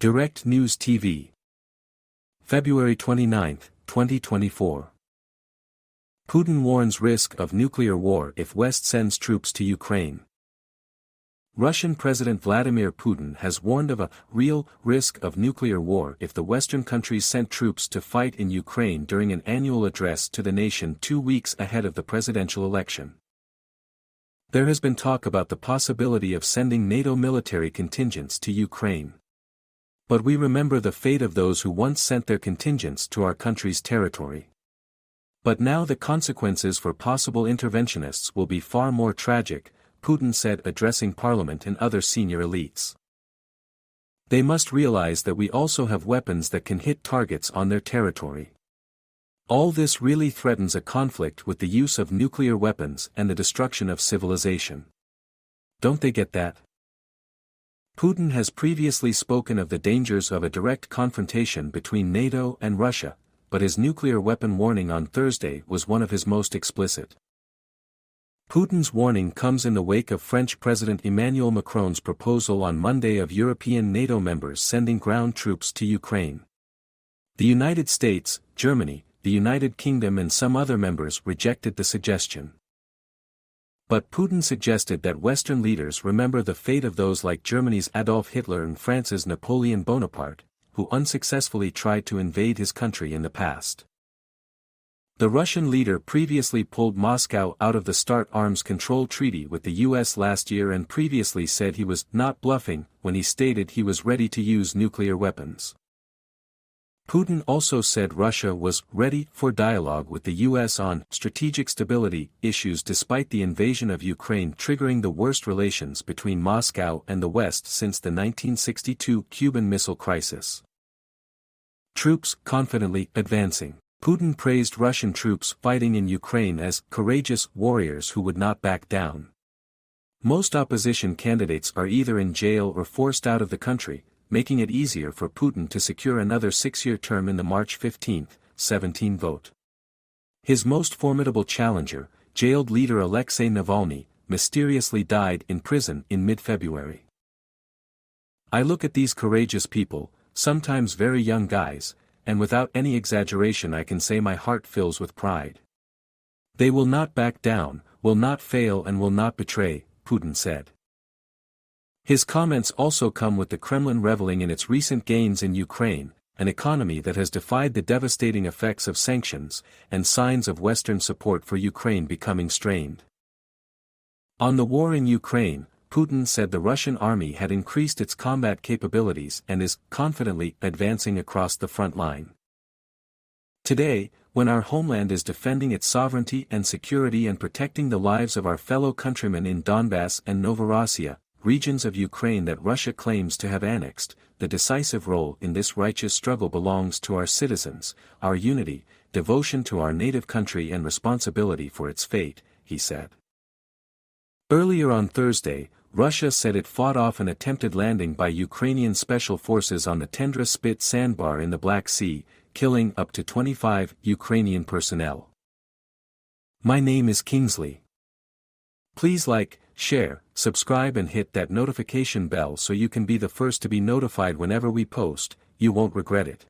Direct News TV. February 29, 2024. Putin warns risk of nuclear war if West sends troops to Ukraine. Russian President Vladimir Putin has warned of a real risk of nuclear war if the Western countries sent troops to fight in Ukraine during an annual address to the nation 2 weeks ahead of the presidential election. There has been talk about the possibility of sending NATO military contingents to Ukraine. But we remember the fate of those who once sent their contingents to our country's territory. But now the consequences for possible interventionists will be far more tragic, Putin said, addressing parliament and other senior elites. They must realize that we also have weapons that can hit targets on their territory. All this really threatens a conflict with the use of nuclear weapons and the destruction of civilization. Don't they get that? Putin has previously spoken of the dangers of a direct confrontation between NATO and Russia, but his nuclear weapon warning on Thursday was one of his most explicit. Putin's warning comes in the wake of French President Emmanuel Macron's proposal on Monday of European NATO members sending ground troops to Ukraine. The United States, Germany, the United Kingdom and some other members rejected the suggestion. But Putin suggested that Western leaders remember the fate of those like Germany's Adolf Hitler and France's Napoleon Bonaparte, who unsuccessfully tried to invade his country in the past. The Russian leader previously pulled Moscow out of the START arms control treaty with the US last year and previously said he was not bluffing when he stated he was ready to use nuclear weapons. Putin also said Russia was ready for dialogue with the US on strategic stability issues despite the invasion of Ukraine triggering the worst relations between Moscow and the West since the 1962 Cuban Missile Crisis. Troops confidently advancing. Putin praised Russian troops fighting in Ukraine as courageous warriors who would not back down. Most opposition candidates are either in jail or forced out of the country, making it easier for Putin to secure another 6-year term in the March 15, 17 vote. His most formidable challenger, jailed leader Alexei Navalny, mysteriously died in prison in mid-February. I look at these courageous people, sometimes very young guys, and without any exaggeration I can say my heart fills with pride. They will not back down, will not fail and will not betray, Putin said. His comments also come with the Kremlin reveling in its recent gains in Ukraine, an economy that has defied the devastating effects of sanctions, and signs of Western support for Ukraine becoming strained. On the war in Ukraine, Putin said the Russian army had increased its combat capabilities and is confidently advancing across the front line. Today, when our homeland is defending its sovereignty and security and protecting the lives of our fellow countrymen in Donbass and Novorossiya, regions of Ukraine that Russia claims to have annexed, the decisive role in this righteous struggle belongs to our citizens, our unity, devotion to our native country and responsibility for its fate, he said. Earlier on Thursday, Russia said it fought off an attempted landing by Ukrainian special forces on the Tendra Spit sandbar in the Black Sea, killing up to 25 Ukrainian personnel. My name is Kingsley. Please like, share, subscribe and hit that notification bell so you can be the first to be notified whenever we post. You won't regret it.